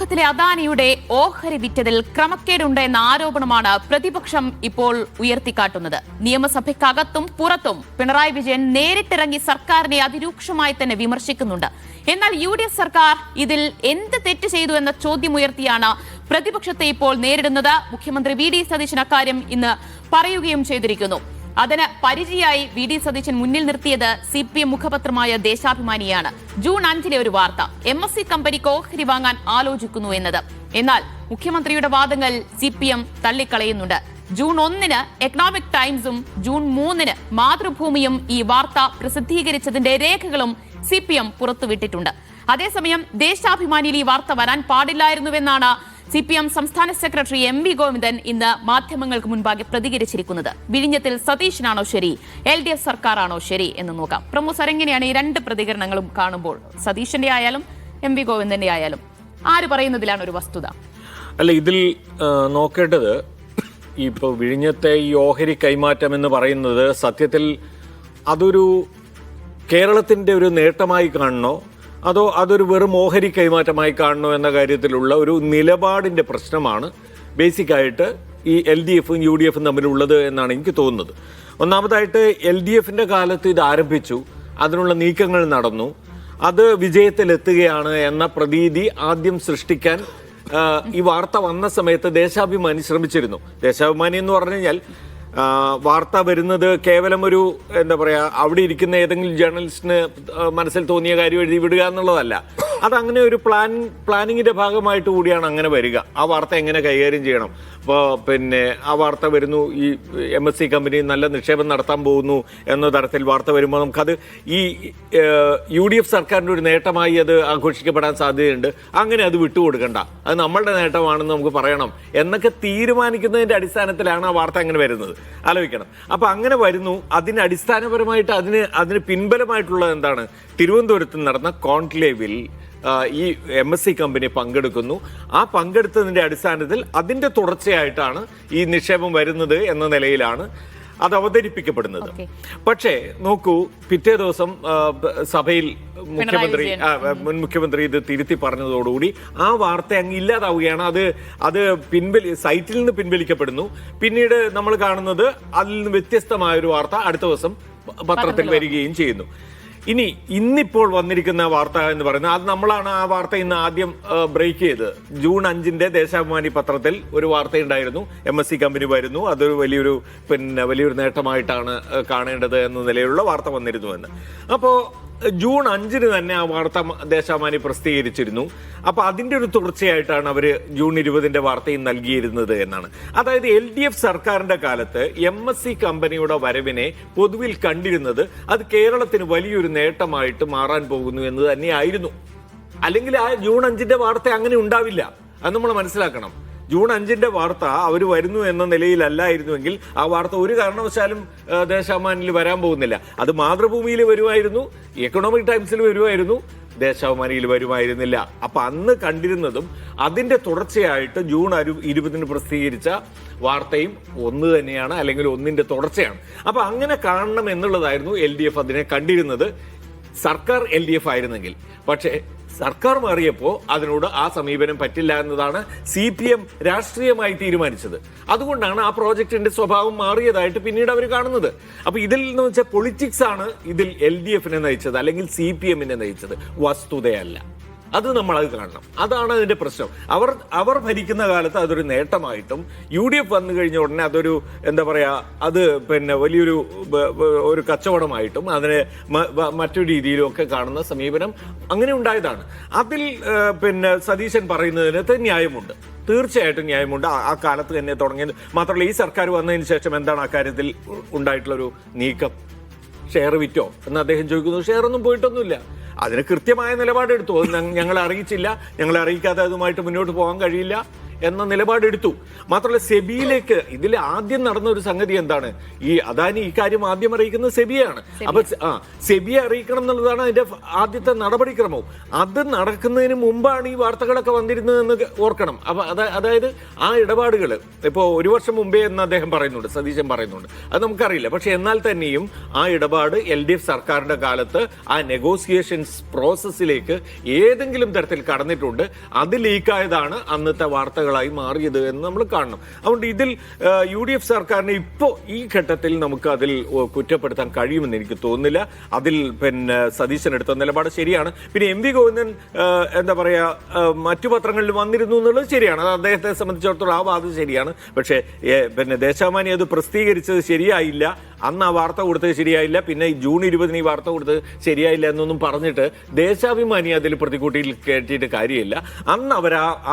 തുറമുഖത്തിലെ അദാനിയുടെ ഓഹരി വിറ്റതിൽ ക്രമക്കേടുണ്ട് എന്ന ആരോപണമാണ് പ്രതിപക്ഷം ഇപ്പോൾ ഉയർത്തിക്കാട്ടുന്നത്. നിയമസഭയ്ക്കകത്തും പുറത്തും പിണറായി വിജയൻ നേരിട്ടിറങ്ങി സർക്കാരിനെ അതിരൂക്ഷമായി തന്നെ വിമർശിക്കുന്നുണ്ട്. എന്നാൽ UDF സർക്കാർ ഇതിൽ എന്ത് തെറ്റ് ചെയ്തു എന്ന ചോദ്യമുയർത്തിയാണ് പ്രതിപക്ഷത്തെ ഇപ്പോൾ നേരിടുന്നത്. മുഖ്യമന്ത്രി VD സതീശൻ അക്കാര്യം ഇന്ന് പറയുകയും ചെയ്തിരിക്കുന്നു. അതിന് പരിചയായി VD സതീശൻ മുന്നിൽ നിർത്തിയത് CPM മുഖപത്രമായ ദേശാഭിമാനിയാണ്. ജൂൺ 5 ഒരു വാർത്ത, MSC കമ്പനിക്ക് ഓഹരി വാങ്ങാൻ ആലോചിക്കുന്നു എന്നത്. എന്നാൽ മുഖ്യമന്ത്രിയുടെ വാദങ്ങൾ CPM തള്ളിക്കളയുന്നുണ്ട്. ജൂൺ 1 എക്കണോമിക് ടൈംസും ജൂൺ 3 മാതൃഭൂമിയും ഈ വാർത്ത പ്രസിദ്ധീകരിച്ചതിന്റെ രേഖകളും CPM പുറത്തുവിട്ടിട്ടുണ്ട്. അതേസമയം ദേശാഭിമാനിയിൽ ഈ വാർത്ത വരാൻ പാടില്ലായിരുന്നുവെന്നാണ് CPM സംസ്ഥാന സെക്രട്ടറി MV ഗോവിന്ദൻ ഇന്ന് മാധ്യമങ്ങൾക്ക് മുൻപാകെ പ്രതികരിച്ചിരിക്കുന്നത്. വിഴിഞ്ഞത്തിൽ സതീശനാണോ ശരി, LDF സർക്കാരാണോ ശരി എന്ന് നോക്കാം. പ്രമോദ് സർ, എങ്ങനെയാണ് ഈ രണ്ട് പ്രതികരണങ്ങളും കാണുമ്പോൾ, സതീശന്റെ ആയാലും MV ഗോവിന്ദന്റെ ആയാലും, ആര് പറയുന്നതിലാണ് ഒരു വസ്തുത? അല്ല, ഇതിൽ നോക്കേണ്ടത് ഇപ്പോൾ വിഴിഞ്ഞത്തെ ഈ ഓഹരി കൈമാറ്റം എന്ന് പറയുന്നത് സത്യത്തിൽ അതൊരു കേരളത്തിന്റെ ഒരു നേട്ടമായി കാണണോ അതോ അതൊരു വെറും ഓഹരി കൈമാറ്റമായി കാണണോ എന്ന കാര്യത്തിലുള്ള ഒരു നിലപാടിന്റെ പ്രശ്നമാണ് ബേസിക്കായിട്ട് ഈ LDFും UDFും തമ്മിലുള്ളത് എന്നാണ് എനിക്ക് തോന്നുന്നത്. ഒന്നാമതായിട്ട് LDFിന്റെ കാലത്ത് ഇത് ആരംഭിച്ചു, അതിനുള്ള നീക്കങ്ങൾ നടന്നു, അത് വിജയത്തിലെത്തുകയാണ് എന്ന പ്രതീതി ആദ്യം സൃഷ്ടിക്കാൻ ഈ വാർത്ത വന്ന സമയത്ത് ദേശാഭിമാനി ശ്രമിച്ചിരുന്നു. ദേശാഭിമാനി എന്ന് പറഞ്ഞു കഴിഞ്ഞാൽ വാർത്ത വരുന്നത് കേവലം ഒരു എന്താ പറയാ, അവിടെ ഇരിക്കുന്ന ഏതെങ്കിലും ജേർണലിസ്റ്റിന് മനസ്സിൽ തോന്നിയ കാര്യം എഴുതി വിടുക എന്നുള്ളതല്ല. അതങ്ങനെ ഒരു പ്ലാനിങ്ങിന്റെ ഭാഗമായിട്ട് കൂടിയാണ് അങ്ങനെ വരിക. ആ വാർത്ത എങ്ങനെ കൈകാര്യം ചെയ്യണം, ഇപ്പോൾ പിന്നെ ആ വാർത്ത വരുന്നു, ഈ MSC കമ്പനി നല്ല നിക്ഷേപം നടത്താൻ പോകുന്നു എന്ന തരത്തിൽ വാർത്ത വരുമ്പോൾ നമുക്കത് ഈ UDF സർക്കാരിൻ്റെ ഒരു നേട്ടമായി അത് ആഘോഷിക്കപ്പെടാൻ സാധ്യതയുണ്ട്. അങ്ങനെ അത് വിട്ടുകൊടുക്കണ്ട, അത് നമ്മളുടെ നേട്ടമാണെന്ന് നമുക്ക് പറയണം എന്നൊക്കെ തീരുമാനിക്കുന്നതിന്റെ അടിസ്ഥാനത്തിലാണ് ആ വാർത്ത അങ്ങനെ വരുന്നത്. ആലോചിക്കണം. അപ്പൊ അങ്ങനെ വരുന്നു. അതിന് അടിസ്ഥാനപരമായിട്ട് അതിന് പിൻബലമായിട്ടുള്ളത് എന്താണ്? തിരുവനന്തപുരത്ത് നടന്ന കോൺക്ലേവിൽ ഈ MSC കമ്പനി പങ്കെടുക്കുന്നു. ആ പങ്കെടുത്തതിന്റെ അടിസ്ഥാനത്തിൽ അതിന്റെ തുടർച്ചയായിട്ടാണ് ഈ നിക്ഷേപം വരുന്നത് എന്ന നിലയിലാണ് അത് അവതരിപ്പിക്കപ്പെടുന്നത്. പക്ഷേ നോക്കൂ, പിറ്റേ ദിവസം സഭയിൽ മുൻ മുഖ്യമന്ത്രി ഇത് തിരുത്തി പറഞ്ഞതോടുകൂടി ആ വാർത്ത അങ്ങ് ഇല്ലാതാവുകയാണ്. അത് സൈറ്റിൽ നിന്ന് പിൻവലിക്കപ്പെടുന്നു. പിന്നീട് നമ്മൾ കാണുന്നത് അതിൽ നിന്ന് വ്യത്യസ്തമായൊരു വാർത്ത അടുത്ത ദിവസം പത്രത്തിൽ വരികയും ചെയ്യുന്നു. ഇന്നിപ്പോൾ വന്നിരിക്കുന്ന വാർത്ത എന്ന് പറയുന്നത്, അത് നമ്മളാണ് ആ വാർത്ത ഇന്ന് ആദ്യം ബ്രേക്ക് ചെയ്ത്. ജൂൺ 5 ദേശാഭിമാനി പത്രത്തിൽ ഒരു വാർത്തയുണ്ടായിരുന്നു, MSC കമ്പനി വരുന്നു, അതൊരു വലിയൊരു നേട്ടമായിട്ടാണ് കാണേണ്ടത് എന്ന നിലയിലുള്ള വാർത്ത വന്നിരുന്നു എന്ന്. അപ്പോൾ ജൂൺ 5 തന്നെ ആ വാർത്ത ദേശാഭിമാനി പ്രസിദ്ധീകരിച്ചിരുന്നു. അപ്പൊ അതിന്റെ ഒരു തുടർച്ചയായിട്ടാണ് അവർ ജൂൺ 20 വാർത്തയും നൽകിയിരുന്നത് എന്നാണ്. അതായത് LDF സർക്കാരിന്റെ കാലത്ത് MSC കമ്പനിയുടെ വരവിനെ പൊതുവിൽ കണ്ടിരുന്നത് അത് കേരളത്തിന് വലിയൊരു നേട്ടമായിട്ട് മാറാൻ പോകുന്നു എന്ന് തന്നെയായിരുന്നു. അല്ലെങ്കിൽ ആ ജൂൺ 5 വാർത്ത അങ്ങനെ ഉണ്ടാവില്ല, അത് നമ്മൾ മനസ്സിലാക്കണം. ജൂൺ 5 വാർത്ത അവർ വരുന്നു എന്ന നിലയിലല്ലായിരുന്നുവെങ്കിൽ ആ വാർത്ത ഒരു കാരണവശാലും ദേശാഭിമാനിയിൽ വരാൻ പോകുന്നില്ല. അത് മാതൃഭൂമിയിൽ വരുമായിരുന്നു, എക്കണോമിക് ടൈംസിൽ വരുമായിരുന്നു, ദേശാഭിമാനിയിൽ വരുമായിരുന്നില്ല. അപ്പൊ അന്ന് കണ്ടിരുന്നതും അതിന്റെ തുടർച്ചയായിട്ട് ജൂൺ 20 പ്രസിദ്ധീകരിച്ച വാർത്തയും ഒന്ന് തന്നെയാണ്, അല്ലെങ്കിൽ ഒന്നിന്റെ തുടർച്ചയാണ്. അപ്പൊ അങ്ങനെ കാണണം എന്നുള്ളതായിരുന്നു LDF അതിനെ കണ്ടിരുന്നത്, സർക്കാർ LDF ആയിരുന്നെങ്കിൽ. പക്ഷേ സർക്കാർ മാറിയപ്പോൾ അതിനോട് ആ സമീപനം പറ്റില്ല എന്നതാണ് CPM രാഷ്ട്രീയമായി തീരുമാനിച്ചത്. അതുകൊണ്ടാണ് ആ പ്രോജക്റ്റിന്റെ സ്വഭാവം മാറിയതായിട്ട് പിന്നീട് അവർ കാണുന്നത്. അപ്പൊ ഇതിൽ എന്ന് വെച്ചാൽ പൊളിറ്റിക്സ് ആണ് ഇതിൽ LDFനെ നയിച്ചത്, അല്ലെങ്കിൽ CPMനെ നയിച്ചത്, വസ്തുതയല്ല. അത് നമ്മളത് കാണണം. അതാണ് അതിന്റെ പ്രശ്നം. അവർ ഭരിക്കുന്ന കാലത്ത് അതൊരു നേട്ടമായിട്ടും UDF വന്നു കഴിഞ്ഞ ഉടനെ അതൊരു എന്താ പറയാ, അത് വലിയൊരു കച്ചവടമായിട്ടും അതിനെ മറ്റൊരു രീതിയിലും ഒക്കെ കാണുന്ന സമീപനം അങ്ങനെ ഉണ്ടായതാണ്. അതിൽ സതീശൻ പറയുന്നതിനകത്ത് ന്യായമുണ്ട്, തീർച്ചയായിട്ടും ന്യായമുണ്ട്. ആ കാലത്ത് തന്നെ തുടങ്ങിയത് മാത്രമല്ല, ഈ സർക്കാർ വന്നതിന് ശേഷം എന്താണ് ആ കാര്യത്തിൽ ഉണ്ടായിട്ടുള്ളൊരു നീക്കം? ഷെയർ വിറ്റോ എന്ന് അദ്ദേഹം ചോദിക്കുന്നു. ഷെയറൊന്നും പോയിട്ടൊന്നുമില്ല. അതിന് കൃത്യമായ നിലപാടെടുത്തു. അത് ഞങ്ങളെ അറിയിച്ചില്ല, ഞങ്ങളെ അറിയിക്കാതെ അതുമായിട്ട് മുന്നോട്ട് പോകാൻ കഴിയില്ല എന്ന നിലപാടെടുത്തു. മാത്രമല്ല സെബിയിലേക്ക് ഇതിൽ ആദ്യം നടന്ന ഒരു സംഗതി എന്താണ്, ഈ അദാനി ഈ കാര്യം ആദ്യം അറിയിക്കുന്നത് സെബിയാണ്. അപ്പൊ സെബിയെ അറിയിക്കണം എന്നുള്ളതാണ് അതിന്റെ ആദ്യത്തെ നടപടിക്രമവും. അത് നടക്കുന്നതിന് മുമ്പാണ് ഈ വാർത്തകളൊക്കെ വന്നിരുന്നതെന്ന് ഓർക്കണം. അപ്പൊ അതായത് ആ ഇടപാടുകൾ ഇപ്പോൾ 1 വർഷം മുമ്പേ എന്ന് അദ്ദേഹം പറയുന്നുണ്ട്, സതീശൻ പറയുന്നുണ്ട്, അത് നമുക്കറിയില്ല. പക്ഷെ എന്നാൽ തന്നെയും ആ ഇടപാട് LDF സർക്കാരിന്റെ കാലത്ത് ആ നെഗോസിയേഷൻസ് പ്രോസസ്സിലേക്ക് ഏതെങ്കിലും തരത്തിൽ കടന്നിട്ടുണ്ട്. അത് ലീക്കായതാണ് അന്നത്തെ വാർത്തകളായി മാറിയത് എന്ന് നമ്മൾ കാണണം. അതുകൊണ്ട് ഇതിൽ UDF സർക്കാരിനെ ഇപ്പോൾ ഈ ഘട്ടത്തിൽ നമുക്ക് അതിൽ കുറ്റപ്പെടുത്താൻ കഴിയുമെന്ന് എനിക്ക് തോന്നുന്നില്ല. അതിൽ പിന്നെ സതീശൻ എടുത്ത നിലപാട് ശരിയാണ്. പിന്നെ MV ഗോവിന്ദൻ എന്താ പറയാ മറ്റു പത്രങ്ങളിൽ വന്നിരുന്നു എന്നുള്ളത് ശരിയാണ്. അത് അദ്ദേഹത്തെ സംബന്ധിച്ചിടത്തോളം ആ വാദം ശരിയാണ്. പക്ഷേ പിന്നെ ദേശാഭിമാനി അത് പ്രസിദ്ധീകരിച്ചത് ശരിയായില്ല, അന്ന് ആ വാർത്ത കൊടുത്തത് ശരിയായില്ല, പിന്നെ ജൂൺ 20 ഈ വാർത്ത കൊടുത്തത് ശരിയായില്ല എന്നൊന്നും പറഞ്ഞിട്ട് ദേശാഭിമാനി അതിൽ പ്രതികൂട്ടിയിൽ കയറ്റിയിട്ട് കാര്യമില്ല. അന്ന്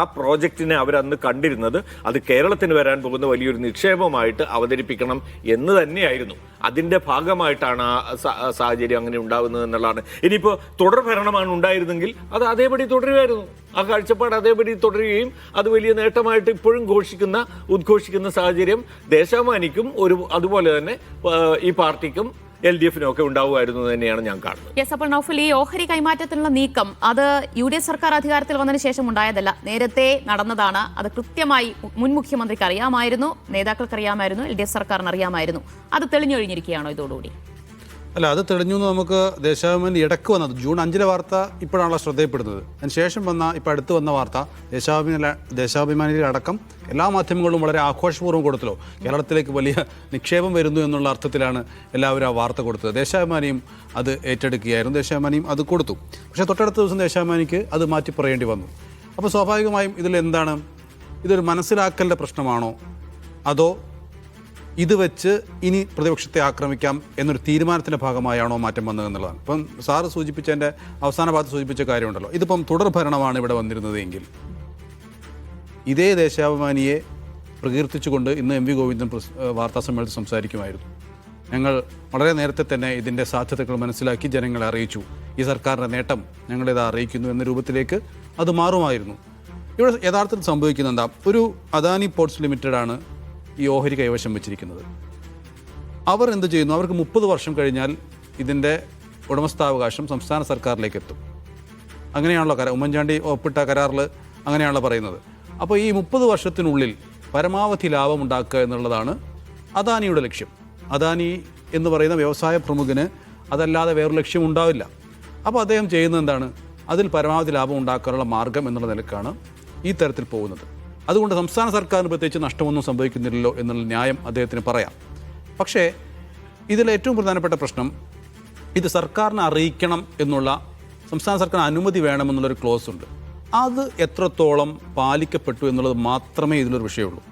ആ പ്രോജക്റ്റിനെ അവരന്ന് കണ്ടിരുന്നത് അത് കേരളത്തിന് വരാൻ പോകുന്ന വലിയൊരു നിക്ഷേപമായിട്ട് അവതരിപ്പിക്കണം എന്ന് തന്നെയായിരുന്നു. അതിന്റെ ഭാഗമായിട്ടാണ് ആ സാഹചര്യം അങ്ങനെ ഉണ്ടാകുന്നത് എന്നുള്ളതാണ്. ഇനിയിപ്പോൾ തുടർ ഭരണമാണ് ഉണ്ടായിരുന്നെങ്കിൽ അത് അതേപടി തുടരുമായിരുന്നു. ആ കാഴ്ചപ്പാട് അതേപടി തുടരുകയും അത് വലിയ നേട്ടമായിട്ട് ഇപ്പോഴും ഉദ്ഘോഷിക്കുന്ന സാഹചര്യം ദേശാഭിമാനിക്കും അതുപോലെ തന്നെ ഈ പാർട്ടിക്കും LDF-നും ഒക്കെ ഉണ്ടാവുമായിരുന്നു തന്നെയാണ് ഞാൻ കാണുന്നത്. യെസ്, അപ്പോൾ നൗഫൽ, ഈ ഓഹരി കൈമാറ്റത്തിനുള്ള നീക്കം അത് UDF സർക്കാർ അധികാരത്തിൽ വന്നതിന് ശേഷം ഉണ്ടായതല്ല, നേരത്തെ നടന്നതാണ്. അത് കൃത്യമായി മുൻ മുഖ്യമന്ത്രിക്ക് അറിയാമായിരുന്നു, നേതാക്കൾക്ക് അറിയാമായിരുന്നു, LDF സർക്കാരിന് അറിയാമായിരുന്നു. അത് തെളിഞ്ഞൊഴിഞ്ഞിരിക്കുകയാണോ ഇതോടുകൂടി? അല്ല, അത് തെളിഞ്ഞു എന്ന് നമുക്ക് ദേശാഭിമാനി ഇടയ്ക്ക് വന്നത് ജൂൺ 5 വാർത്ത ഇപ്പോഴാണല്ലോ ശ്രദ്ധയപ്പെടുന്നത്. അതിനുശേഷം ഇപ്പോൾ അടുത്ത് വന്ന വാർത്ത ദേശാഭിമാനിയിലടക്കം എല്ലാ മാധ്യമങ്ങളും വളരെ ആഘോഷപൂർവ്വം കൊടുത്തല്ലോ. കേരളത്തിലേക്ക് വലിയ നിക്ഷേപം വരുന്നു എന്നുള്ള അർത്ഥത്തിലാണ് എല്ലാവരും ആ വാർത്ത കൊടുത്തത്. ദേശാഭിമാനിയും അത് ഏറ്റെടുക്കുകയായിരുന്നു, ദേശാഭിമാനിയും അത് കൊടുത്തു. പക്ഷേ തൊട്ടടുത്ത ദിവസം ദേശാഭിമാനിക്ക് അത് മാറ്റി പറയേണ്ടി വന്നു. അപ്പോൾ സ്വാഭാവികമായും ഇതൊരു മനസ്സിലാക്കലിൻ്റെ പ്രശ്നമാണോ, അതോ ഇത് വെച്ച് ഇനി പ്രതിപക്ഷത്തെ ആക്രമിക്കാം എന്നൊരു തീരുമാനത്തിൻ്റെ ഭാഗമായാണോ മാറ്റം വന്നത് എന്നുള്ളതാണ്. ഇപ്പം സാറ് സൂചിപ്പിച്ചതിൻ്റെ അവസാന ഭാഗത്ത് സൂചിപ്പിച്ച കാര്യമുണ്ടല്ലോ, ഇതിപ്പം തുടർ ഭരണമാണ് ഇവിടെ വന്നിരുന്നത് എങ്കിൽ ഇതേ ദേശാഭിമാനിയെ പ്രകീർത്തിച്ചുകൊണ്ട് ഇന്ന് MV ഗോവിന്ദൻ വാർത്താസമ്മേളനത്തിൽ സംസാരിക്കുമായിരുന്നു. ഞങ്ങൾ വളരെ നേരത്തെ തന്നെ ഇതിൻ്റെ സാധ്യതകൾ മനസ്സിലാക്കി ജനങ്ങളെ അറിയിച്ചു, ഈ സർക്കാരിൻ്റെ നേട്ടം ഞങ്ങളിത് അറിയിക്കുന്നു എന്ന രൂപത്തിലേക്ക് അത് മാറുമായിരുന്നു. ഇവിടെ യഥാർത്ഥത്തിൽ സംഭവിക്കുന്നത് എന്താ, ഒരു അദാനി പോർട്സ് ലിമിറ്റഡാണ് ഈ ഓഹരി കൈവശം വെച്ചിരിക്കുന്നത്. അവർ എന്ത് ചെയ്യുന്നു, അവർക്ക് 30 വർഷം കഴിഞ്ഞാൽ ഇതിൻ്റെ ഉടമസ്ഥാവകാശം സംസ്ഥാന സർക്കാരിലേക്ക് എത്തും. അങ്ങനെയാണല്ലോ ഉമ്മൻചാണ്ടി ഒപ്പിട്ട കരാറിൽ അങ്ങനെയാണല്ലോ പറയുന്നത്. അപ്പോൾ ഈ 30 വർഷത്തിനുള്ളിൽ പരമാവധി ലാഭം ഉണ്ടാക്കുക എന്നുള്ളതാണ് അദാനിയുടെ ലക്ഷ്യം. അദാനി എന്ന് പറയുന്ന വ്യവസായ പ്രമുഖന് അതല്ലാതെ വേറൊരു ലക്ഷ്യം ഉണ്ടാവില്ല. അപ്പോൾ അദ്ദേഹം ചെയ്യുന്നത് എന്താണ്, അതിൽ പരമാവധി ലാഭം ഉണ്ടാക്കാനുള്ള മാർഗം എന്നുള്ള നിലക്കാണ് ഈ തരത്തിൽ പോകുന്നത്. അതുകൊണ്ട് സംസ്ഥാന സർക്കാരിന് പ്രത്യേകിച്ച് നഷ്ടമൊന്നും സംഭവിക്കുന്നില്ലല്ലോ എന്നുള്ള ന്യായം അദ്ദേഹത്തിന് പറയാം. പക്ഷേ ഇതിൽ ഏറ്റവും പ്രധാനപ്പെട്ട പ്രശ്നം, ഇത് സർക്കാരിനെ അറിയിക്കണം എന്നുള്ള സംസ്ഥാന സർക്കാരിന് അനുമതി വേണമെന്നുള്ളൊരു ക്ലോസ് ഉണ്ട്. അത് എത്രത്തോളം പാലിക്കപ്പെട്ടു എന്നുള്ളത് മാത്രമേ ഇതിലൊരു വിഷയമുള്ളൂ.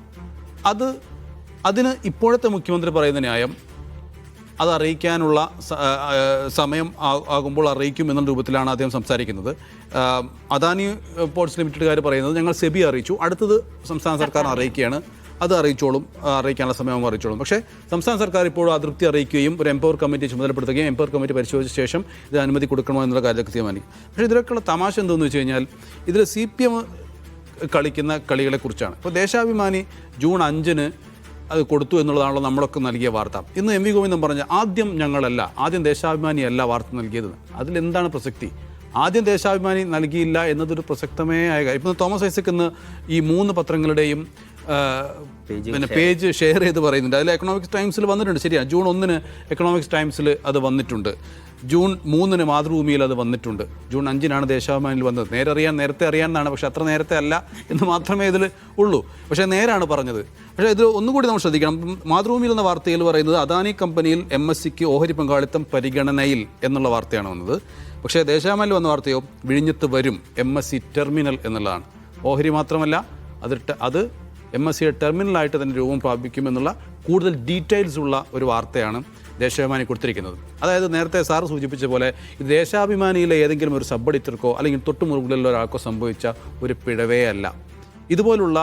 അതിന് ഇപ്പോഴത്തെ മുഖ്യമന്ത്രി പറയുന്ന ന്യായം, അത് അറിയിക്കാനുള്ള സമയം ആകുമ്പോൾ അറിയിക്കും എന്ന രൂപത്തിലാണ് അദ്ദേഹം സംസാരിക്കുന്നത്. അദാനി പോർട്സ് ലിമിറ്റഡുകാർ പറയുന്നത് ഞങ്ങൾ സെബി അറിയിച്ചു, അടുത്തത് സംസ്ഥാന സർക്കാർ അറിയിക്കുകയാണ്, അത് അറിയിക്കാനുള്ള സമയം അറിയിച്ചോളും. പക്ഷേ സംസ്ഥാന സർക്കാർ ഇപ്പോഴും അതൃപ്തി അറിയിക്കുകയും ഒരു എംപവർ കമ്മിറ്റി ചുമതലപ്പെടുത്തുകയും എംപവർ കമ്മിറ്റി പരിശോധിച്ച ശേഷം ഇത് അനുമതി കൊടുക്കണമോ എന്നുള്ള കാര്യത്തിൽ തീരുമാനിക്കും. പക്ഷേ ഇതിലൊക്കെയുള്ള തമാശ എന്താണെന്ന് വെച്ച് കഴിഞ്ഞാൽ ഇതിൽ CPM കളിക്കുന്ന കളികളെക്കുറിച്ചാണ്. ഇപ്പോൾ ദേശാഭിമാനി ജൂൺ 5 അത് കൊടുത്തു എന്നുള്ളതാണല്ലോ നമ്മളൊക്കെ നൽകിയ വാർത്ത. ഇന്ന് MV ഗോവിന്ദൻ പറഞ്ഞ ആദ്യം ദേശാഭിമാനിയല്ല വാർത്ത നൽകിയത്. അതിലെന്താണ് പ്രസക്തി? ആദ്യം ദേശാഭിമാനി നൽകിയില്ല എന്നതൊരു പ്രസക്തമായ കാര്യം. ഇപ്പം തോമസ് ഐസക് ഇന്ന് ഈ 3 പത്രങ്ങളുടെയും പേജ് ഷെയർ ചെയ്ത് പറയുന്നുണ്ട്. അതിൽ എക്കണോമിക്സ് ടൈംസിൽ വന്നിട്ടുണ്ട്, ശരിയാണ്. ജൂൺ 1 എക്കണോമിക്സ് ടൈംസിൽ അത് വന്നിട്ടുണ്ട്, ജൂൺ 3 മാതൃഭൂമിയിൽ അത് വന്നിട്ടുണ്ട്, ജൂൺ 5 ദേശാഭിമാനിയിൽ വന്നത്. നേരത്തെ അറിയാമെന്നാണ്, പക്ഷെ അത്ര നേരത്തെ അല്ല എന്ന് മാത്രമേ ഇതിൽ ഉള്ളൂ. പക്ഷേ നേരാണ് പറഞ്ഞത്. പക്ഷേ ഇത് ഒന്നുകൂടി നമ്മൾ ശ്രദ്ധിക്കണം. മാതൃഭൂമിയിൽ എന്ന വാർത്തയിൽ പറയുന്നത് അദാനി കമ്പനിയിൽ MSCക്ക് ഓഹരി പങ്കാളിത്തം പരിഗണനയിൽ എന്നുള്ള വാർത്തയാണ് വന്നത്. പക്ഷേ ദേശാഭിമാനിയിൽ വന്ന വാർത്തയോ വിഴിഞ്ഞത്ത് വരും MSC ടെർമിനൽ എന്നുള്ളതാണ്. ഓഹരി മാത്രമല്ല, അത് MSCയുടെ ടെർമിനലായിട്ട് തന്നെ രൂപം പ്രാപിക്കും എന്നുള്ള കൂടുതൽ ഡീറ്റെയിൽസ് ഉള്ള ഒരു വാർത്തയാണ് ദേശാഭിമാനി കൊടുത്തിരിക്കുന്നത്. അതായത് നേരത്തെ സാറ് സൂചിപ്പിച്ച പോലെ ദേശാഭിമാനിയിലെ ഏതെങ്കിലും ഒരു സബ് എഡിറ്റർക്കോ അല്ലെങ്കിൽ തൊട്ടുമുറുകളിലുള്ള ഒരാൾക്കോ സംഭവിച്ച ഒരു പിഴവേ അല്ല. ഇതുപോലുള്ള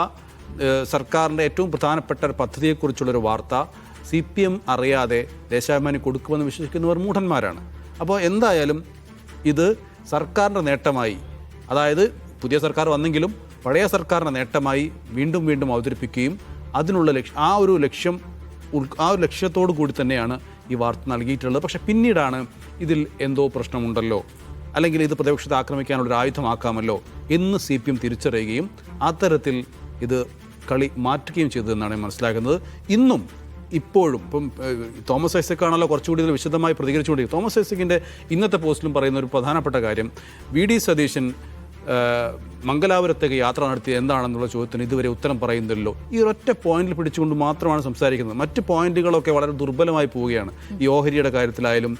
സർക്കാരിൻ്റെ ഏറ്റവും പ്രധാനപ്പെട്ട ഒരു പദ്ധതിയെക്കുറിച്ചുള്ളൊരു വാർത്ത CPM അറിയാതെ ദേശാഭിമാനി കൊടുക്കുമെന്ന് വിശ്വസിക്കുന്നവർ മൂഢന്മാരാണ്. അപ്പോൾ എന്തായാലും ഇത് സർക്കാരിൻ്റെ നേട്ടമായി, അതായത് പുതിയ സർക്കാർ വന്നെങ്കിലും പഴയ സർക്കാരിൻ്റെ നേട്ടമായി വീണ്ടും വീണ്ടും അവതരിപ്പിക്കുകയും അതിനുള്ള ആ ഒരു ലക്ഷ്യത്തോടു കൂടി തന്നെയാണ് ഈ വാർത്ത നൽകിയിട്ടുള്ളത്. പക്ഷേ പിന്നീടാണ് ഇതിൽ എന്തോ പ്രശ്നമുണ്ടല്ലോ, അല്ലെങ്കിൽ ഇത് പ്രതിപക്ഷത്തെ ആക്രമിക്കാനുള്ള ഒരു ആയുധമാക്കാമല്ലോ എന്ന് CPM തിരിച്ചറിയുകയും അത്തരത്തിൽ ഇത് കളി മാറ്റുകയും ചെയ്തതെന്നാണ് ഞാൻ മനസ്സിലാക്കുന്നത്. ഇന്നും ഇപ്പോഴും ഇപ്പം തോമസ് ഐസക്കാണല്ലോ കുറച്ചുകൂടി ഇതിൽ വിശദമായി പ്രതികരിച്ചുകൊണ്ടിരിക്കുന്നത്. തോമസ് ഐസക്കിൻ്റെ ഇന്നത്തെ പോസ്റ്റിലും പറയുന്ന ഒരു പ്രധാനപ്പെട്ട കാര്യം, VD സതീശൻ മംഗലാപുരത്തേക്ക് യാത്ര നടത്തിയത് എന്താണെന്നുള്ള ചോദ്യത്തിന് ഇതുവരെ ഉത്തരം പറയുന്നില്ലല്ലോ. ഈ ഒരൊറ്റ പോയിന്റിൽ പിടിച്ചുകൊണ്ട് മാത്രമാണ് സംസാരിക്കുന്നത്. മറ്റ് പോയിന്റുകളൊക്കെ വളരെ ദുർബലമായി പോവുകയാണ്. ഈ ഓഹരിയുടെ കാര്യത്തിലായാലും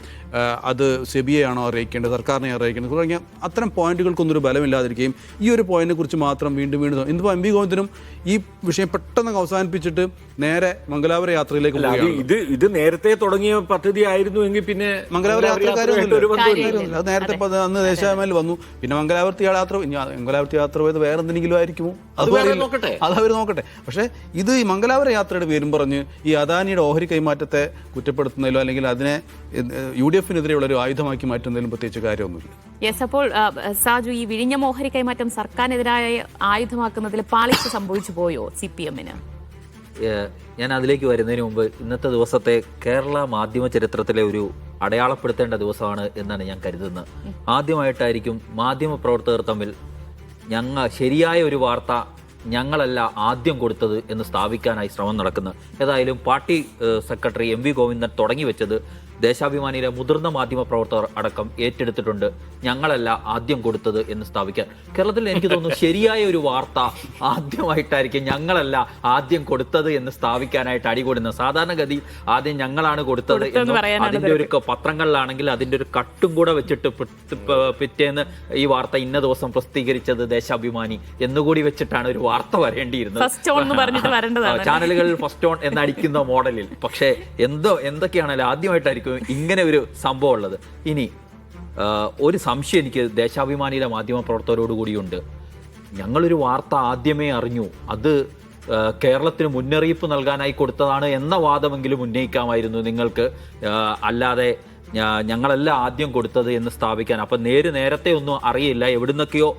അത് സെബിയെയാണോ അറിയിക്കേണ്ടത്, സർക്കാരിനെ അറിയിക്കേണ്ടത് തുടങ്ങിയ അത്തരം പോയിന്റുകൾക്കൊന്നും ഒരു ബലമില്ലാതിരിക്കുകയും ഈ ഒരു പോയിന്റിനെ കുറിച്ച് മാത്രം വീണ്ടും ഇന്നിപ്പോൾ MP ഗോവിന്ദനും ഈ വിഷയം പെട്ടെന്ന് അവസാനിപ്പിച്ചിട്ട് നേരെ മംഗലാപുര യാത്രയിലേക്ക് പോവുകയാണ്. ഇത് നേരത്തെ തുടങ്ങിയ പദ്ധതി ആയിരുന്നു എങ്കിൽ പിന്നെ മംഗലാപുര യാത്രക്കാരൊന്നുമില്ല. അത് നേരത്തെ അന്ന് ദേശാഭിമാനിൽ വന്നു. പിന്നെ മംഗലാപുരത്ത് യാത്ര പോയത് വേറെ എന്തെങ്കിലും ആയിരിക്കുമോ, അത് അവർ നോക്കട്ടെ. പക്ഷേ ഇത് ഈ മംഗലാപുര യാത്രയുടെ പേരും പറഞ്ഞ് ഈ അദാനിയുടെ ഓഹരി കൈമാറ്റത്തെ കുറ്റപ്പെടുത്തുന്നതിലോ അല്ലെങ്കിൽ അതിനെ UDF-നെതിരെയുള്ള ഒരു ആയുധമാക്കി മാറ്റുന്നതിലും പ്രത്യേകിച്ച് കാര്യമൊന്നുമില്ല. യെസ്, അപ്പോൾ സാജു, ഈ വിഴിഞ്ഞം ഓഹരി കൈമാറ്റം സർക്കാരിനെതിരായ ആയുധമാക്കുന്നതിൽ പാളിച്ച സംഭവിച്ചു പോയോ CPM-ന്? ഞാൻ അതിലേക്ക് വരുന്നതിന് മുമ്പ് ഇന്നത്തെ ദിവസത്തെ കേരള മാധ്യമ ചരിത്രത്തിലെ ഒരു അടയാളപ്പെടുത്തേണ്ട ദിവസമാണ് എന്നാണ് ഞാൻ കരുതുന്നത്. ആദ്യമായിട്ടായിരിക്കും മാധ്യമ പ്രവർത്തകർ തമ്മിൽ ശരിയായ ഒരു വാർത്ത ഞങ്ങളല്ല ആദ്യം കൊടുത്തത് എന്ന് സ്ഥാപിക്കാനായി ശ്രമം നടക്കുന്നത്. ഏതായാലും പാർട്ടി സെക്രട്ടറി MV ഗോവിന്ദൻ തുടങ്ങി വെച്ചത് ദേശാഭിമാനിയിലെ മുതിർന്ന മാധ്യമ പ്രവർത്തകർ അടക്കം ഏറ്റെടുത്തിട്ടുണ്ട്, ഞങ്ങളല്ല ആദ്യം കൊടുത്തത് എന്ന് സ്ഥാപിക്കാൻ. കേരളത്തിൽ എനിക്ക് തോന്നുന്നു ശരിയായ ഒരു വാർത്ത ആദ്യമായിട്ടായിരിക്കും ഞങ്ങളല്ല ആദ്യം കൊടുത്തത് എന്ന് സ്ഥാപിക്കാനായിട്ട് അടികൂടുന്നത്. സാധാരണഗതി ആദ്യം ഞങ്ങളാണ് കൊടുത്തത് എന്നും അതിന്റെ ഒരു പത്രങ്ങളിലാണെങ്കിൽ അതിന്റെ ഒരു കട്ടും കൂടെ വെച്ചിട്ട് പിറ്റേന്ന് ഈ വാർത്ത ഇന്ന ദിവസം പ്രസിദ്ധീകരിച്ചത് ദേശാഭിമാനി എന്നുകൂടി വെച്ചിട്ടാണ് ഒരു വാർത്ത വരേണ്ടിയിരുന്നത്. ചാനലുകളിൽ ഫസ്റ്റ് ഓൺ എന്നടിക്കുന്ന മോഡലിൽ. പക്ഷേ എന്തൊക്കെയാണല്ലോ ആദ്യമായിട്ടായിരിക്കും ഇങ്ങനെ ഒരു സംഭവം ഉള്ളത്. ഇനി ഒരു സംശയം എനിക്ക് ദേശാഭിമാനിയിലെ മാധ്യമ പ്രവർത്തകരോട് കൂടിയുണ്ട്. ഞങ്ങളൊരു വാർത്ത ആദ്യമേ അറിഞ്ഞു, അത് കേരളത്തിന് മുന്നറിയിപ്പ് നൽകാനായി കൊടുത്തതാണ് എന്ന വാദമെങ്കിലും ഉന്നയിക്കാമായിരുന്നു നിങ്ങൾക്ക്. അല്ലാതെ ഞങ്ങളല്ല ആദ്യം കൊടുത്തത് എന്ന് സ്ഥാപിക്കാൻ അപ്പം നേരത്തെ ഒന്നും അറിയില്ല, എവിടുന്നൊക്കെയോ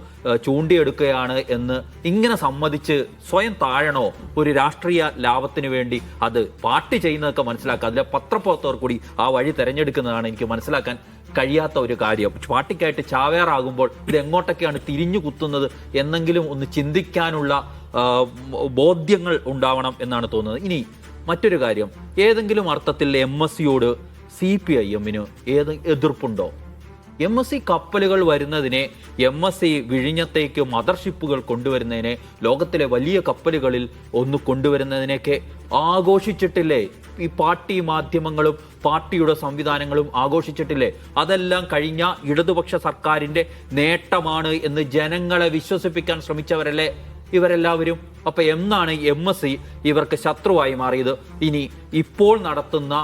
ചൂണ്ടിയെടുക്കുകയാണ് എന്ന് ഇങ്ങനെ സമ്മതിച്ച് സ്വയം താഴണോ? ഒരു രാഷ്ട്രീയ ലാഭത്തിന് വേണ്ടി അത് പാർട്ടി ചെയ്യുന്നതൊക്കെ മനസ്സിലാക്കുക, അതിലെ പത്രപ്രവർത്തകർ കൂടി ആ വഴി തിരഞ്ഞെടുക്കുന്നതാണ് എനിക്ക് മനസ്സിലാക്കാൻ കഴിയാത്ത ഒരു കാര്യം. പാർട്ടിക്കായിട്ട് ചാവേറാകുമ്പോൾ ഇത് എങ്ങോട്ടൊക്കെയാണ് തിരിഞ്ഞു കുത്തുന്നത് എന്നെങ്കിലും ഒന്ന് ചിന്തിക്കാനുള്ള ബോധ്യങ്ങൾ ഉണ്ടാവണം എന്നാണ് തോന്നുന്നത്. ഇനി മറ്റൊരു കാര്യം, ഏതെങ്കിലും അർത്ഥത്തിൽ MSCയോട് CPIM-ന് എതിർപ്പുണ്ടോ? MSC കപ്പലുകൾ വരുന്നതിനെ, MSC വിഴിഞ്ഞത്തേക്ക് മദർഷിപ്പുകൾ കൊണ്ടുവരുന്നതിനെ, ലോകത്തിലെ വലിയ കപ്പലുകളിൽ ഒന്ന് കൊണ്ടുവരുന്നതിനെയൊക്കെ ആഘോഷിച്ചിട്ടില്ലേ ഈ പാർട്ടി മാധ്യമങ്ങളും പാർട്ടിയുടെ സംവിധാനങ്ങളും ആഘോഷിച്ചിട്ടില്ലേ? അതെല്ലാം കഴിഞ്ഞ ഇടതുപക്ഷ സർക്കാരിന്റെ നേട്ടമാണ് എന്ന് ജനങ്ങളെ വിശ്വസിപ്പിക്കാൻ ശ്രമിച്ചവരല്ലേ ഇവരെല്ലാവരും? അപ്പൊ എന്നാണ് MSC ഇവർക്ക് ശത്രുവായി മാറിയത്? ഇനി ഇപ്പോൾ നടത്തുന്ന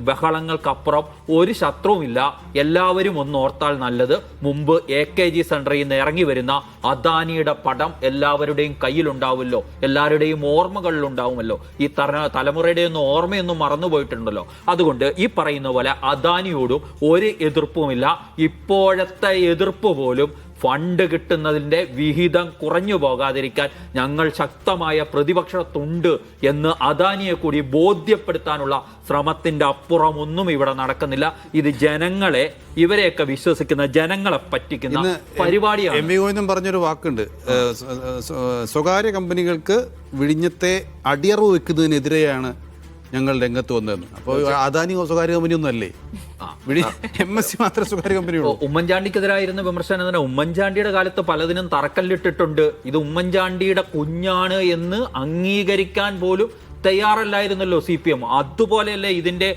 ബഹളങ്ങൾക്കപ്പുറം ഒരു ശത്രുവുമില്ല. എല്ലാവരും ഒന്ന് ഓർത്താൽ നല്ലത്, മുമ്പ് AKG സെന്ററിൽ നിന്ന് ഇറങ്ങി വരുന്ന അദാനിയുടെ പടം എല്ലാവരുടെയും കയ്യിലുണ്ടാവുമല്ലോ, എല്ലാവരുടെയും ഓർമ്മകളിലുണ്ടാവുമല്ലോ. ഈ തലമുറയുടെ ഒന്നും ഓർമ്മയൊന്നും മറന്നുപോയിട്ടുണ്ടല്ലോ. അതുകൊണ്ട് ഈ പറയുന്ന പോലെ അദാനിയോടും ഒരു എതിർപ്പുമില്ല. ഇപ്പോഴത്തെ എതിർപ്പ് പോലും ഫണ്ട് കിട്ടുന്നതിൻ്റെ വിഹിതം കുറഞ്ഞു പോകാതിരിക്കാൻ ഞങ്ങൾ ശക്തമായ പ്രതിപക്ഷത്തുണ്ട് എന്ന് അദാനിയെ കൂടി ബോധ്യപ്പെടുത്താനുള്ള ശ്രമത്തിന്റെ അപ്പുറം ഒന്നും ഇവിടെ നടക്കുന്നില്ല. ഇത് ജനങ്ങളെ, ഇവരെയൊക്കെ വിശ്വസിക്കുന്ന ജനങ്ങളെ പറ്റിക്കുന്ന പരിപാടിയാണ്. MV ഗോവിന്ദൻ പറഞ്ഞൊരു വാക്കുണ്ട്, സ്വകാര്യ കമ്പനികൾക്ക് വിഴിഞ്ഞത്തെ അടിയറവ് വെക്കുന്നതിനെതിരെയാണ് ഞങ്ങൾ രംഗത്ത് വന്നതെന്ന്. അപ്പോൾ അദാനി സ്വകാര്യ കമ്പനി ഒന്നും അല്ലേ? MSC മാത്രമേ സ്വകാര്യ കമ്പനിയുള്ളൂ. ഉമ്മൻചാണ്ടിക്കെതിരായിരുന്ന വിമർശനം തന്നെ ഉമ്മൻചാണ്ടിയുടെ കാലത്ത് പലതിനും തറക്കല്ലിട്ടിട്ടുണ്ട്. ഇത് ഉമ്മൻചാണ്ടിയുടെ കുഞ്ഞാണ് എന്ന് അംഗീകരിക്കാൻ പോലും തയ്യാറല്ലായിരുന്നല്ലോ CPM. അതുപോലെയല്ലേ ഇതിന്റെ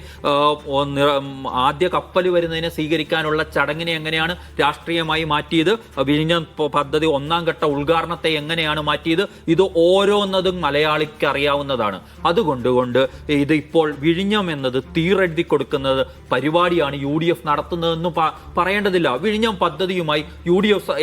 ആദ്യ കപ്പൽ വരുന്നതിനെ സ്വീകരിക്കാനുള്ള ചടങ്ങിനെ എങ്ങനെയാണ് രാഷ്ട്രീയമായി മാറ്റിയത്? വിഴിഞ്ഞം പദ്ധതി 1ാം ഘട്ട ഉദ്ഘാടനത്തെ എങ്ങനെയാണ് മാറ്റിയത്? ഇത് ഓരോന്നതും മലയാളിക്ക് അറിയാവുന്നതാണ്. അതുകൊണ്ട് ഇത് ഇപ്പോൾ വിഴിഞ്ഞം എന്നത് തീരെഴുതി കൊടുക്കുന്നത് പരിപാടിയാണ് UDF നടത്തുന്നതെന്ന് പറയേണ്ടതില്ല. വിഴിഞ്ഞം പദ്ധതിയുമായി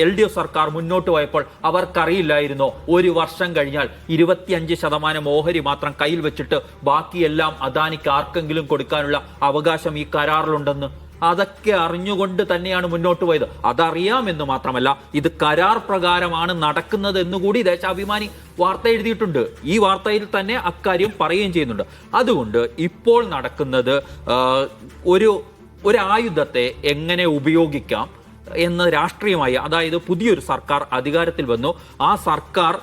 LDF സർക്കാർ മുന്നോട്ട് പോയപ്പോൾ അവർക്കറിയില്ലായിരുന്നോ ഒരു വർഷം കഴിഞ്ഞാൽ 25% ഓഹരി മാത്രം കയ്യിൽ വെച്ചിട്ട് ബാക്കിയെല്ലാം അദാനിക്ക് ആർക്കെങ്കിലും കൊടുക്കാനുള്ള അവകാശം ഈ കരാറിലുണ്ടെന്ന്? അതൊക്കെ അറിഞ്ഞുകൊണ്ട് തന്നെയാണ് മുന്നോട്ട് പോയത്. അതറിയാമെന്ന് മാത്രമല്ല, ഇത് കരാർ പ്രകാരമാണ് നടക്കുന്നത് എന്നുകൂടി ദേശാഭിമാനി വാർത്ത എഴുതിയിട്ടുണ്ട്. ഈ വാർത്തയിൽ തന്നെ അക്കാര്യം പറയുകയും ചെയ്യുന്നുണ്ട്. അതുകൊണ്ട് ഇപ്പോൾ നടക്കുന്നത് ഒരു ആയുധത്തെ എങ്ങനെ ഉപയോഗിക്കാം എന്ന രാഷ്ട്രീയമായി, അതായത് പുതിയൊരു സർക്കാർ അധികാരത്തിൽ വന്നു. ആ സർക്കാർ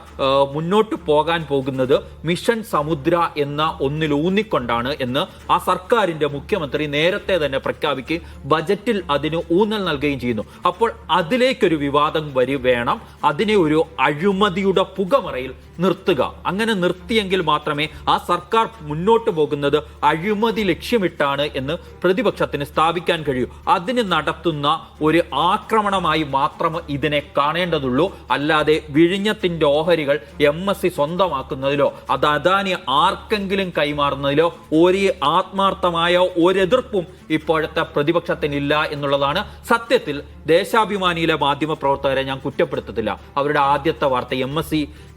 മുന്നോട്ട് പോകാൻ പോകുന്നത് മിഷൻ സമുദ്ര എന്ന ഒന്നിലൂന്നിക്കൊണ്ടാണ് എന്ന് ആ സർക്കാരിന്റെ മുഖ്യമന്ത്രി നേരത്തെ തന്നെ പ്രഖ്യാപിക്കുകയും ബജറ്റിൽ അതിന് ഊന്നൽ നൽകുകയും ചെയ്യുന്നു. അപ്പോൾ അതിലേക്കൊരു വിവാദം വേണം. അതിനെ ഒരു അഴിമതിയുടെ പുകമറയിൽ നിർത്തുക. അങ്ങനെ നിർത്തിയെങ്കിൽ മാത്രമേ ആ സർക്കാർ മുന്നോട്ട് പോകുന്നത് അഴിമതി ലക്ഷ്യമിട്ടാണ് എന്ന് പ്രതിപക്ഷത്തിന് സ്ഥാപിക്കാൻ കഴിയൂ. അതിന് നടത്തുന്ന ഒരു ആക്രമണമായി മാത്രം ഇതിനെ കാണേണ്ടതുള്ളൂ. അല്ലാതെ വിഴിഞ്ഞത്തിന്റെ ഓഹരികൾ MSC സ്വന്തമാക്കുന്നതിലോ അത് അദാനി ആർക്കെങ്കിലും കൈമാറുന്നതിലോ ഒരു ആത്മാർത്ഥമായ ഒരെതിർപ്പും ഇപ്പോഴത്തെ പ്രതിപക്ഷത്തിനില്ല എന്നുള്ളതാണ് സത്യത്തിൽ. ദേശാഭിമാനിയിലെ മാധ്യമ പ്രവർത്തകരെ ഞാൻ കുറ്റപ്പെടുത്തത്തില്ല. അവരുടെ ആദ്യത്തെ വാർത്ത MSC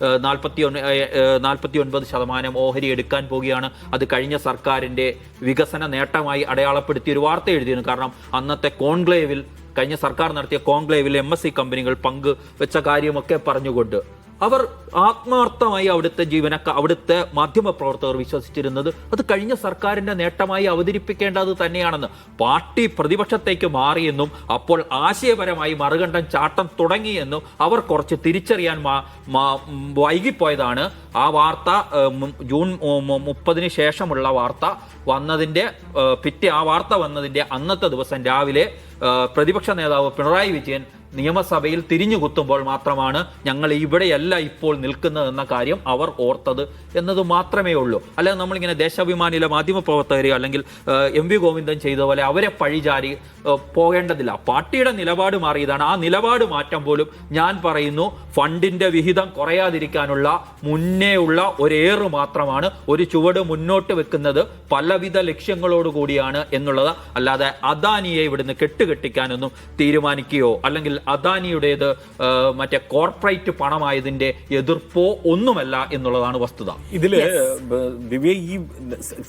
49% ഓഹരി എടുക്കാൻ പോവുകയാണ്. അത് കഴിഞ്ഞ സർക്കാരിന്റെ വികസന നേട്ടമായി അടയാളപ്പെടുത്തിയ ഒരു വാർത്ത എഴുതിയിരുന്നു. കാരണം അന്നത്തെ കോൺക്ലേവിൽ, കഴിഞ്ഞ സർക്കാർ നടത്തിയ കോൺക്ലേവിൽ MSC കമ്പനികൾ പങ്ക് വെച്ച കാര്യമൊക്കെ പറഞ്ഞുകൊണ്ട് അവർ ആത്മാർത്ഥമായി അവിടുത്തെ മാധ്യമ പ്രവർത്തകർ വിശ്വസിച്ചിരുന്നത് അത് കഴിഞ്ഞ സർക്കാരിന്റെ നേട്ടമായി അവതരിപ്പിക്കേണ്ടത് തന്നെയാണെന്ന്. പാർട്ടി പ്രതിപക്ഷത്തേക്ക് മാറിയെന്നും അപ്പോൾ ആശയപരമായി മറുകണ്ഠം ചാട്ടം തുടങ്ങിയെന്നും അവർ കുറച്ച് തിരിച്ചറിയാൻ വൈകിപ്പോയതാണ്. ആ വാർത്ത ജൂൺ 30 ശേഷമുള്ള വാർത്ത വന്നതിന്റെ ആ വാർത്ത വന്നതിന്റെ അന്നത്തെ ദിവസം രാവിലെ പ്രതിപക്ഷ നേതാവ് പിണറായി വിജയൻ നിയമസഭയിൽ തിരിഞ്ഞുകുത്തുമ്പോൾ മാത്രമാണ് ഞങ്ങൾ ഇവിടെയല്ല ഇപ്പോൾ നിൽക്കുന്നതെന്ന കാര്യം അവർ ഓർത്തത് എന്നത് മാത്രമേ ഉള്ളൂ. അല്ലാതെ നമ്മളിങ്ങനെ ദേശാഭിമാനിയിലെ മാധ്യമപ്രവർത്തകരെയോ അല്ലെങ്കിൽ MV ഗോവിന്ദൻ ചെയ്ത പോലെ അവരെ പഴിചാരി പോകേണ്ടതില്ല. പാർട്ടിയുടെ നിലപാട് മാറിയതാണ്. ആ നിലപാട് മാറ്റം പോലും ഞാൻ പറയുന്നു ഫണ്ടിന്റെ വിഹിതം കുറയാതിരിക്കാനുള്ള മുന്നേ ഉള്ള ഒരേറ് മാത്രമാണ്. ഒരു ചുവട് മുന്നോട്ട് വെക്കുന്നത് പലവിധ ലക്ഷ്യങ്ങളോടുകൂടിയാണ് എന്നുള്ളത്. അല്ലാതെ അദാനിയെ ഇവിടുന്ന് കെട്ടുകെട്ടിക്കാനൊന്നും തീരുമാനിക്കുകയോ അല്ലെങ്കിൽ അദാനിയുടേത് മറ്റേ കോർപ്പറേറ്റ് പണമായതിന്റെ എതിർപ്പോ ഒന്നുമല്ല എന്നുള്ളതാണ് വസ്തുത. ഇതില് ദിവ്യ, ഈ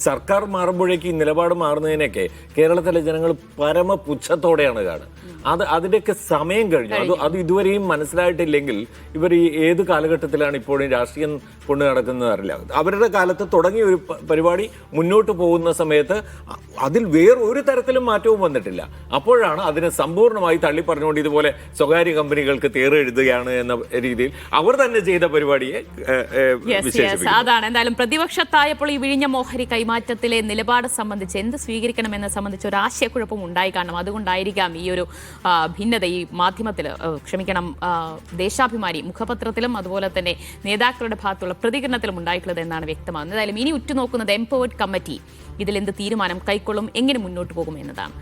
സർക്കാർ മാറുമ്പോഴേക്ക് ഈ നിലപാട് മാറുന്നതിനൊക്കെ കേരളത്തിലെ ജനങ്ങൾ പരമപുച്ഛത്തോടെയാണ് കാണുന്നത്. അതിന്റെയൊക്കെ സമയം കഴിഞ്ഞു. അത് ഇതുവരെയും മനസ്സിലായിട്ടില്ലെങ്കിൽ ഇവർ ഈ ഏത് കാലഘട്ടത്തിലാണ് ഇപ്പോഴും രാഷ്ട്രീയം കൊണ്ട് നടക്കുന്നത് അറിയില്ല. അവരുടെ കാലത്ത് തുടങ്ങിയ ഒരു പരിപാടി മുന്നോട്ട് പോകുന്ന സമയത്ത് അതിൽ വേറൊരു തരത്തിലും മാറ്റവും വന്നിട്ടില്ല. അപ്പോഴാണ് അതിനെ സമ്പൂർണ്ണമായി തള്ളി പറഞ്ഞുകൊണ്ട് ഇതുപോലെ സ്വകാര്യ കമ്പനികൾക്ക് തേറെഴുതുകയാണ് എന്ന രീതിയിൽ അവർ തന്നെ ചെയ്ത പരിപാടിയെ അതാണ്. എന്തായാലും പ്രതിപക്ഷത്തായപ്പോൾ ഈ വിഴിഞ്ഞ ഓഹരി കൈമാറ്റത്തിലെ നിലപാട് സംബന്ധിച്ച് എന്ത് സ്വീകരിക്കണമെന്ന് സംബന്ധിച്ച് ഒരു ആശയക്കുഴപ്പം ഉണ്ടായി കാണണം. അതുകൊണ്ടായിരിക്കാം ഈ ഒരു ഭിന്നത ഈ മാധ്യമത്തിൽ, ദേശാഭിമാനി മുഖപത്രത്തിലും അതുപോലെ തന്നെ നേതാക്കളുടെ ഭാഗത്തുള്ള പ്രതികരണത്തിലും ഉണ്ടായിട്ടുള്ളത് എന്നാണ് വ്യക്തമാകുന്നത്. എന്തായാലും ഇനി ഉറ്റുനോക്കുന്നത് എംപവേർഡ് കമ്മിറ്റി ഇതിൽ എന്ത് തീരുമാനം കൈക്കൊള്ളും, എങ്ങനെ മുന്നോട്ട് പോകും എന്നതാണ്.